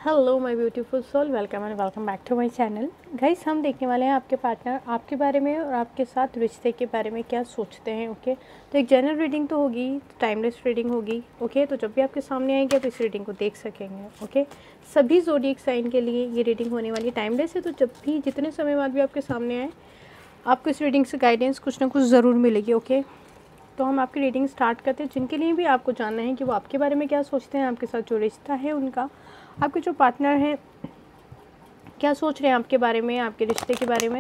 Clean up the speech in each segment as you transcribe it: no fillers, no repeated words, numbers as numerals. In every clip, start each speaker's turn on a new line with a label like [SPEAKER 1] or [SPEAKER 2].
[SPEAKER 1] Hello my beautiful soul, welcome and welcome back to my channel. Guys, हम देखने वाले हैं आपके पार्टनर आपके बारे में और आपके साथ रिश्ते के बारे में क्या सोचते हैं। ओके, तो एक जनरल रीडिंग तो होगी, टाइमलेस रीडिंग होगी। ओके, तो जब भी आपके सामने आएंगे तो इस रीडिंग को देख सकेंगे। ओके, सभी ज़ोडिएक साइन के लिए ये रीडिंग होने वाली टाइमलेस है, तो जब भी जितने समय बाद भी आपके सामने आए आपको इस रीडिंग से गाइडेंस कुछ ना कुछ ज़रूर मिलेगी। ओके, तो हम आपकी रीडिंग स्टार्ट करते हैं। जिनके लिए भी आपको जानना है कि वो आपके बारे में क्या सोचते हैं, आपके साथ जो रिश्ता है उनका, आपके जो पार्टनर हैं क्या सोच रहे हैं आपके बारे में, आपके रिश्ते के बारे में।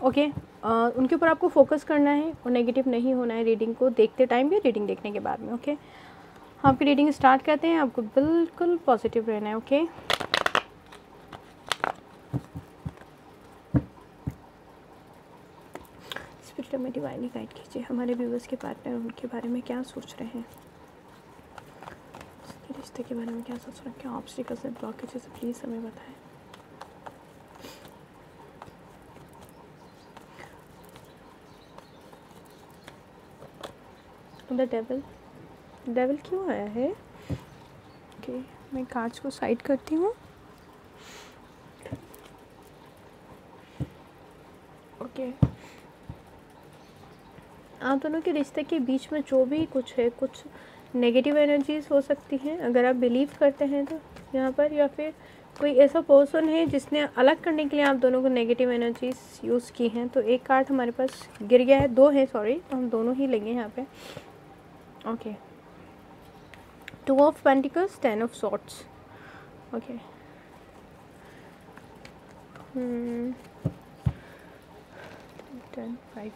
[SPEAKER 1] ओके, उनके ऊपर आपको फोकस करना है और नेगेटिव नहीं होना है रीडिंग को देखते टाइम भी, रीडिंग देखने के बाद में। ओके, हम आपकी रीडिंग स्टार्ट करते हैं। आपको बिल्कुल पॉजिटिव रहना है। ओके, स्पिरिट में डिवाइनली गाइड कीजिए हमारे व्यूअर्स के पार्टनर उनके बारे में क्या सोच रहे हैं, रिश्ते के बारे में क्या सोच रहे हैं, क्या ऑब्स्टिकल्स एंड ब्लॉकेजेस है, प्लीज़ हमें बताएं। द डेविल, डेविल क्यों आया है? ओके, मैं कार्ड्स को साइड करती हूँ। ओके, आप दोनों के रिश्ते के बीच में जो भी कुछ है, कुछ नेगेटिव एनर्जीज हो सकती हैं अगर आप बिलीव करते हैं तो यहाँ पर, या फिर कोई ऐसा पर्सन है जिसने अलग करने के लिए आप दोनों को नेगेटिव एनर्जीज यूज़ की हैं। तो एक कार्ड हमारे पास गिर गया है, दो है सॉरी, तो हम दोनों ही लेंगे यहाँ पे। Okay, 2 of pentacles, 10 of swords. Okay, 10 5।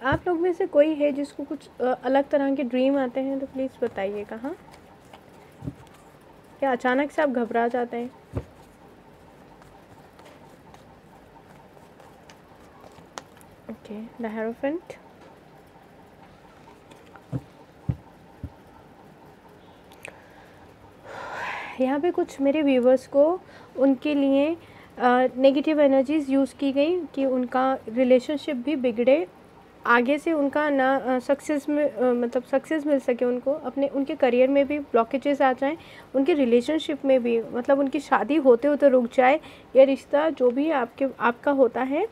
[SPEAKER 1] आप लोग में से कोई है जिसको कुछ अलग तरह के ड्रीम आते हैं, तो प्लीज़ बताइएगा। हाँ, क्या अचानक से आप घबरा जाते हैं? ओके, द हेरोफेंट, यहाँ पे कुछ मेरे व्यूवर्स को उनके लिए नेगेटिव एनर्जीज़ यूज़ की गई कि उनका रिलेशनशिप भी बिगड़े, आगे से उनका ना सक्सेस में मतलब सक्सेस मिल सके उनको, अपने उनके करियर में भी ब्लॉकेजेस आ जाएं, उनके रिलेशनशिप में भी, मतलब उनकी शादी होते होते रुक जाए, या रिश्ता जो भी आपका होता है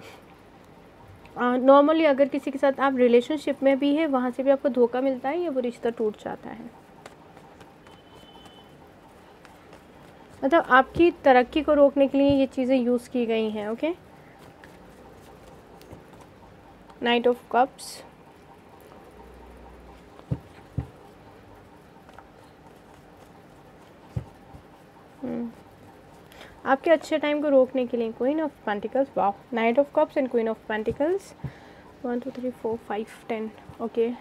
[SPEAKER 1] नॉर्मली अगर किसी के साथ आप रिलेशनशिप में भी है वहाँ से भी आपको धोखा मिलता है या वो रिश्ता टूट जाता है। मतलब आपकी तरक्की को रोकने के लिए ये चीज़ें यूज़ की गई हैं। ओके, नाइट ऑफ कप्स, आपके अच्छे टाइम को रोकने के लिए क्वीन ऑफ पेंटिकल्स, वाह, night of cups and queen of pentacles, 1 2 3 4 5 10। Okay,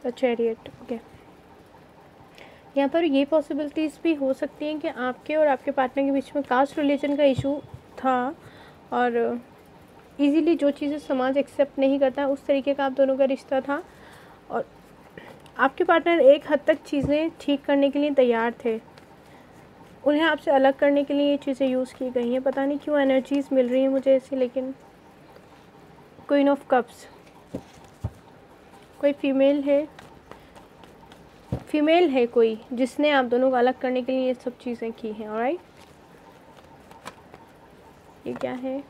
[SPEAKER 1] the chariot. Okay, यहाँ पर ये पॉसिबिलिटीज़ भी हो सकती हैं कि आपके और आपके पार्टनर के बीच में कास्ट रिलीजन का इशू था और इजीली जो चीज़ें समाज एक्सेप्ट नहीं करता उस तरीके का आप दोनों का रिश्ता था, और आपके पार्टनर एक हद तक चीज़ें ठीक करने के लिए तैयार थे, उन्हें आपसे अलग करने के लिए ये चीज़ें यूज़ की गई हैं। पता नहीं क्यों एनर्जीज़ मिल रही हैं मुझे ऐसी, लेकिन क्वीन ऑफ कप्स, कोई फीमेल है कोई जिसने आप दोनों को अलग करने के लिए ये सब चीज़ें की हैं। ऑलराइट, ये क्या है?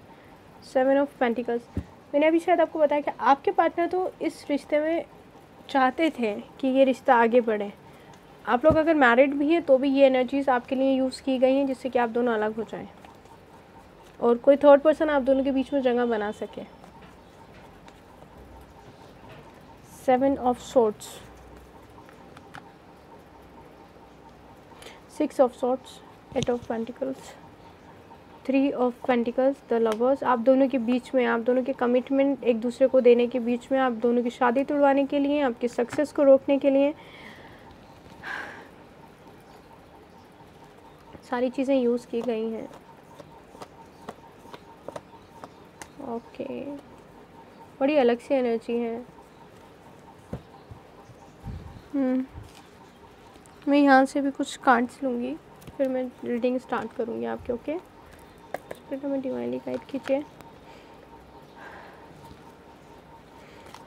[SPEAKER 1] 7 ऑफ पेंटिकल्स। मैंने अभी शायद आपको बताया कि आपके पार्टनर तो इस रिश्ते में चाहते थे कि ये रिश्ता आगे बढ़े। आप लोग अगर मैरिड भी है तो भी ये एनर्जीज़ आपके लिए यूज़ की गई हैं जिससे कि आप दोनों अलग हो जाएं और कोई थर्ड पर्सन आप दोनों के बीच में जगह बना सके। 7 of swords, 6 of swords, 8 of pentacles, 3 of pentacles, the lovers. आप दोनों के बीच में, आप दोनों के कमिटमेंट एक दूसरे को देने के बीच में, आप दोनों की शादी तुड़वाने के लिए, आपकी सक्सेस को रोकने के लिए सारी चीज़ें यूज़ की गई हैं। ओके, बड़ी अलग सी एनर्जी है। मैं यहाँ से भी कुछ कार्ड्स लूँगी, फिर मैं रीडिंग स्टार्ट करूँगी आपके। ओके, स्पिरिट में डिवाइनली गाइड कीजिए।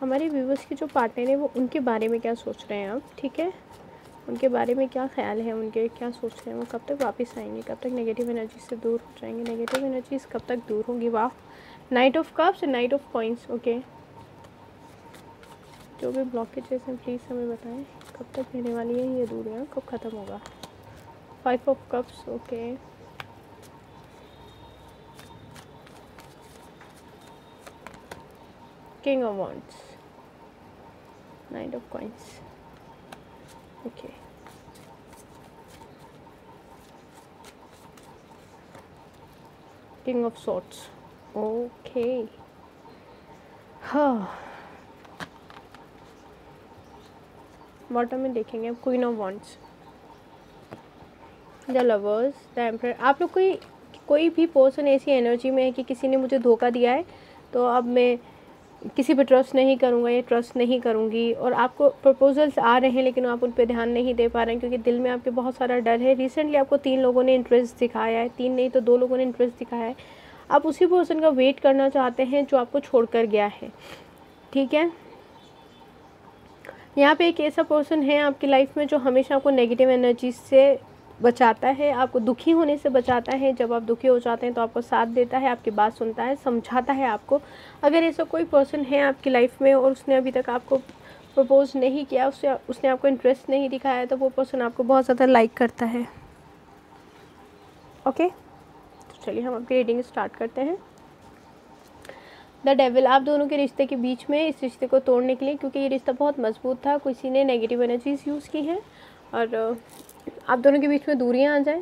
[SPEAKER 1] हमारे व्यूवर्स के जो पार्टनर है वो उनके बारे में क्या सोच रहे हैं आप, ठीक है, उनके बारे में क्या ख्याल है, उनके क्या सोच रहे हैं, वो कब तक वापस आएंगे, कब तक नेगेटिव एनर्जी से दूर हो जाएंगे, नेगेटिव एनर्जीज कब तक दूर होंगी। वाह, night of cups and night of coins. Okay, जो भी ब्लॉकेजेस हैं प्लीज़ हमें बताएं, कब तक रहने वाली है ये दूरियाँ, कब ख़त्म होगा। 5 of cups. Okay, king of wands, night of coins. Okay, king of swords. Okay, हाँ, बॉटम में देखेंगे अब queen of wands, the lovers, the emperor. आप लोग कोई भी पर्सन ऐसी एनर्जी में है कि किसी ने मुझे धोखा दिया है, तो अब मैं किसी पे ट्रस्ट नहीं करूँगा या ट्रस्ट नहीं करूँगी, और आपको प्रपोजल्स आ रहे हैं लेकिन आप उन पे ध्यान नहीं दे पा रहे हैं क्योंकि दिल में आपके बहुत सारा डर है। रिसेंटली आपको 3 लोगों ने इंटरेस्ट दिखाया है, 3 नहीं तो 2 लोगों ने इंटरेस्ट दिखाया है। आप उसी पर्सन का वेट करना चाहते हैं जो आपको छोड़कर गया है, ठीक है। यहाँ पे एक ऐसा पर्सन है आपकी लाइफ में जो हमेशा आपको नेगेटिव एनर्जी से बचाता है, आपको दुखी होने से बचाता है। जब आप दुखी हो जाते हैं तो आपको साथ देता है, आपकी बात सुनता है, समझाता है आपको। अगर ऐसा कोई पर्सन है आपकी लाइफ में और उसने अभी तक आपको प्रपोज नहीं किया, उसने आपको इंटरेस्ट नहीं दिखाया, तो वो पर्सन आपको बहुत ज़्यादा लाइक करता है। ओके, तो चलिए हम आपकी रीडिंग स्टार्ट करते हैं। द डेविल, आप दोनों के रिश्ते के बीच में, इस रिश्ते को तोड़ने के लिए, क्योंकि ये रिश्ता बहुत मजबूत था, किसी ने नेगेटिव एनर्जीज यूज़ की हैं और आप दोनों के बीच में दूरियां आ जाएं,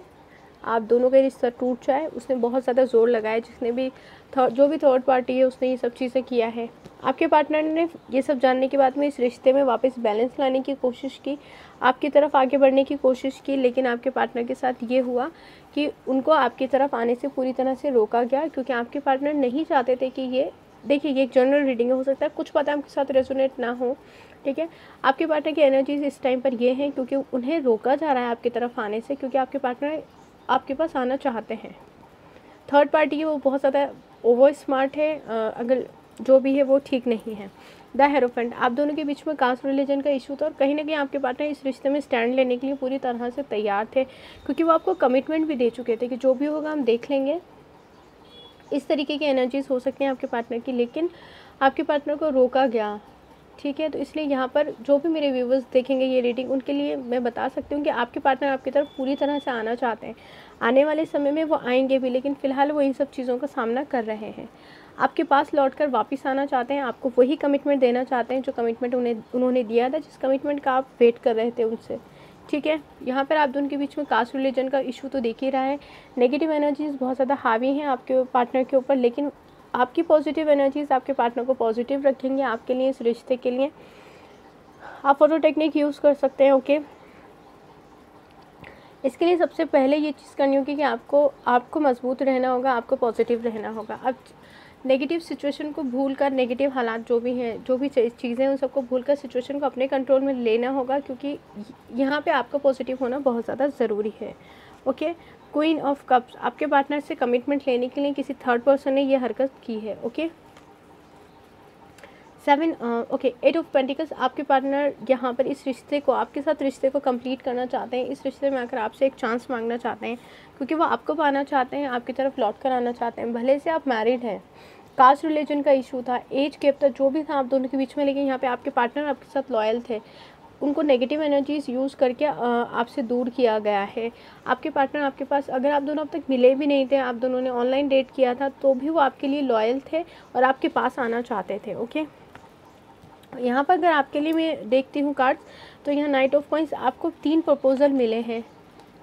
[SPEAKER 1] आप दोनों का रिश्ता टूट जाए। उसने बहुत ज़्यादा जोर लगाया, जिसने भी जो भी थर्ड पार्टी है उसने ये सब चीज़ें किया है। आपके पार्टनर ने ये सब जानने के बाद में इस रिश्ते में वापस बैलेंस लाने की कोशिश की, आपकी तरफ आगे बढ़ने की कोशिश की, लेकिन आपके पार्टनर के साथ ये हुआ कि उनको आपकी तरफ आने से पूरी तरह से रोका गया, क्योंकि आपके पार्टनर नहीं चाहते थे कि ये, देखिए ये एक जनरल रीडिंग हो सकता है, कुछ बातें आपके साथ रेजोनेट ना हो, ठीक है। आपके पार्टनर की एनर्जीज इस टाइम पर ये हैं क्योंकि उन्हें रोका जा रहा है आपकी तरफ आने से, क्योंकि आपके पार्टनर आपके पास आना चाहते हैं। थर्ड पार्टी है वो बहुत ज़्यादा ओवर स्मार्ट है, अगर जो भी है वो ठीक नहीं है। द हेरोफेंट, आप दोनों के बीच में कास्ट रिलीजन का इशू था और कहीं ना कहीं आपके पार्टनर इस रिश्ते में स्टैंड लेने के लिए पूरी तरह से तैयार थे, क्योंकि वो आपको कमिटमेंट भी दे चुके थे कि जो भी होगा हम देख लेंगे। इस तरीके की एनर्जीज हो सकती हैं आपके पार्टनर की, लेकिन आपके पार्टनर को रोका गया, ठीक है। तो इसलिए यहाँ पर जो भी मेरे व्यूवर्स देखेंगे ये रीडिंग, उनके लिए मैं बता सकती हूँ कि आपके पार्टनर आपकी तरफ पूरी तरह से आना चाहते हैं। आने वाले समय में वो आएंगे भी, लेकिन फ़िलहाल वो इन सब चीज़ों का सामना कर रहे हैं। आपके पास लौटकर वापस आना चाहते हैं, आपको वही कमिटमेंट देना चाहते हैं जो कमिटमेंट उन्होंने दिया था, जिस कमिटमेंट का आप वेट कर रहे थे उनसे, ठीक है। यहाँ पर आप दोनों के बीच में कास्ट रिलीजन का इशू तो देख ही रहा है। नेगेटिव एनर्जीज बहुत ज़्यादा हावी हैं आपके पार्टनर के ऊपर, लेकिन आपकी पॉजिटिव एनर्जीज आपके पार्टनर को पॉजिटिव रखेंगे आपके लिए, इस रिश्ते के लिए। आप फोटो टेक्निक यूज़ कर सकते हैं। ओके, इसके लिए सबसे पहले ये चीज़ करनी होगी कि आपको मजबूत रहना होगा, आपको पॉजिटिव रहना होगा। अब नेगेटिव सिचुएशन को भूलकर, नेगेटिव हालात जो भी हैं, जो भी चीज़ें हैं, उन सबको भूलकर सिचुएशन को अपने कंट्रोल में लेना होगा, क्योंकि यहाँ पे आपका पॉजिटिव होना बहुत ज़्यादा ज़रूरी है। ओके, क्वीन ऑफ कप्स, आपके पार्टनर से कमिटमेंट लेने के लिए किसी थर्ड पर्सन ने ये हरकत की है। ओके, 7 ओके, 8 ऑफ पेंटिकल्स, आपके पार्टनर यहाँ पर इस रिश्ते को, आपके साथ रिश्ते को कंप्लीट करना चाहते हैं। इस रिश्ते में आकर आपसे एक चांस मांगना चाहते हैं, क्योंकि वो आपको पाना चाहते हैं, आपकी तरफ लौट कर आना चाहते हैं। भले से आप मैरिड हैं, कास्ट रिलीजन का इशू था, एज गैप था, जो भी था आप दोनों के बीच में, लेकिन यहाँ पे आपके पार्टनर आपके साथ लॉयल थे। उनको नेगेटिव एनर्जीज यूज़ करके आपसे दूर किया गया है। आपके पार्टनर आपके पास, अगर आप दोनों अब तक मिले भी नहीं थे, आप दोनों ने ऑनलाइन डेट किया था, तो भी वो आपके लिए लॉयल थे और आपके पास आना चाहते थे। ओके, यहाँ पर अगर आपके लिए मैं देखती हूँ कार्ड्स, तो यहाँ नाइट ऑफ कॉइंस, आपको 3 प्रपोजल मिले हैं,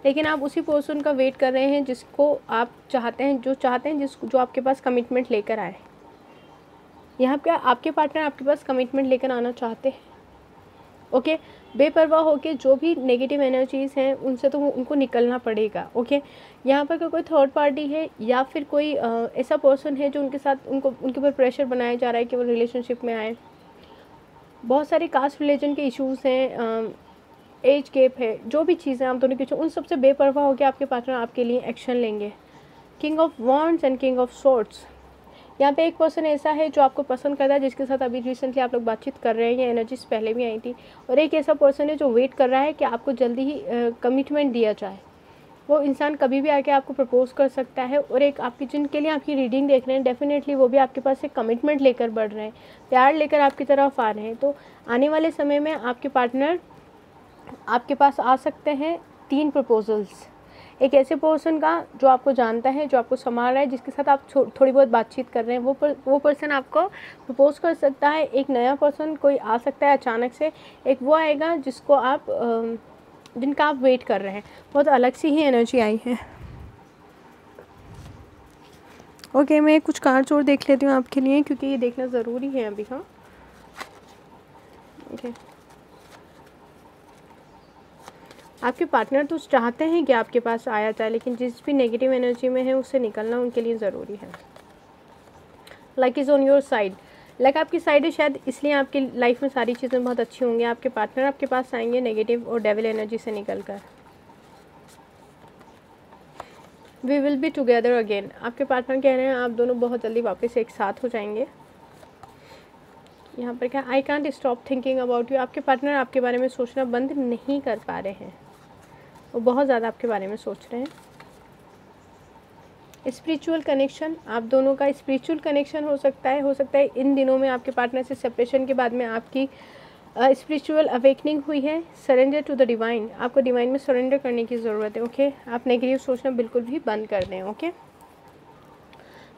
[SPEAKER 1] लेकिन आप उसी पर्सन का वेट कर रहे हैं जिसको आप चाहते हैं, जो आपके पास कमिटमेंट लेकर आए। यहाँ पे आपके पार्टनर आपके पास कमिटमेंट लेकर आना चाहते हैं, ओके। बेपरवाह होके जो भी नेगेटिव एनर्जीज़ हैं उनसे तो उनको निकलना पड़ेगा। ओके। यहाँ पर कोई थर्ड पार्टी है या फिर कोई ऐसा पर्सन है जो उनके साथ उनके ऊपर प्रेशर बनाया जा रहा है कि वो रिलेशनशिप में आए। बहुत सारे कास्ट रिलीजन के इश्यूज़ हैं, एज गैप है, जो भी चीज़ें आप दोनों की उन सबसे बेपरवाह होकर आपके पार्टनर आपके लिए एक्शन लेंगे। King of wands and king of swords. यहाँ पे एक पर्सन ऐसा है जो आपको पसंद करता है, जिसके साथ अभी रिसेंटली आप लोग बातचीत कर रहे हैं, ये एनर्जीज पहले भी आई थी। और एक ऐसा पर्सन है जो वेट कर रहा है कि आपको जल्दी ही कमिटमेंट दिया जाए। वो इंसान कभी भी आके आपको प्रपोज कर सकता है। और एक आपकी जिनके लिए आपकी रीडिंग देख रहे हैं, डेफिनेटली वो भी आपके पास एक कमिटमेंट लेकर बढ़ रहे हैं, प्यार लेकर आपकी तरफ आ रहे हैं। तो आने वाले समय में आपके पार्टनर आपके पास आ सकते हैं 3 प्रपोजल्स। एक ऐसे पर्सन का जो आपको जानता है, जो आपको संभाल रहा है, जिसके साथ आप थोड़ी बहुत बातचीत कर रहे हैं, वो पर्सन आपको प्रपोज कर सकता है। एक नया पर्सन कोई आ सकता है अचानक से। एक वो आएगा जिसको आप जिनका आप वेट कर रहे हैं। बहुत अलग सी ही एनर्जी आई है। ओके, मैं कुछ कार्ड्स और देख लेती हूँ आपके लिए, क्योंकि ये देखना ज़रूरी है अभी। हाँ, ओके। आपके पार्टनर तो चाहते हैं कि आपके पास आया जाए, लेकिन जिस भी नेगेटिव एनर्जी में है उससे निकलना उनके लिए ज़रूरी है। Like is on your side, like आपकी साइड है, शायद इसलिए आपकी लाइफ में सारी चीज़ें बहुत अच्छी होंगी। आपके पार्टनर आपके पास आएंगे नेगेटिव और डेविल एनर्जी से निकल कर। We will be together again. आपके पार्टनर कह रहे हैं आप दोनों बहुत जल्दी वापस एक साथ हो जाएंगे। यहाँ पर क्या, I can't stop thinking about you. आपके पार्टनर आपके बारे में सोचना बंद नहीं कर पा रहे हैं, वो बहुत ज़्यादा आपके बारे में सोच रहे हैं। स्पिरिचुअल कनेक्शन, आप दोनों का स्पिरिचुअल कनेक्शन हो सकता है इन दिनों में आपके पार्टनर से सेपरेशन के बाद में आपकी स्पिरिचुअल अवेकनिंग हुई है। सरेंडर टू द डिवाइन, आपको डिवाइन में सरेंडर करने की ज़रूरत है। ओके, आप नेगेटिव सोचना बिल्कुल भी बंद कर दें। ओके,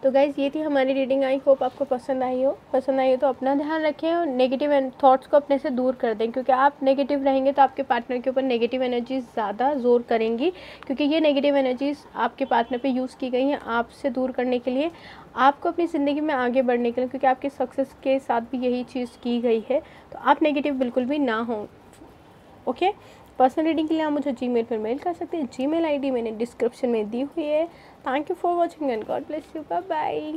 [SPEAKER 1] तो गाइज़ ये थी हमारी रीडिंग। आई होप आपको पसंद आई हो तो अपना ध्यान रखें और नेगेटिव थॉट्स को अपने से दूर कर दें, क्योंकि आप नेगेटिव रहेंगे तो आपके पार्टनर के ऊपर नेगेटिव एनर्जीज ज़्यादा जोर करेंगी, क्योंकि ये नेगेटिव एनर्जीज आपके पार्टनर पे यूज़ की गई हैं आपसे दूर करने के लिए, आपको अपनी ज़िंदगी में आगे बढ़ने के लिए, क्योंकि आपके सक्सेस के साथ भी यही चीज़ की गई है। तो आप नेगेटिव बिल्कुल भी ना हों। ओके, पर्सनल रीडिंग के लिए आप मुझे जीमेल पर मेल कर सकते हैं। जीमेल आईडी मैंने डिस्क्रिप्शन में दी हुई है। Thank you for watching and God bless you. Bye bye.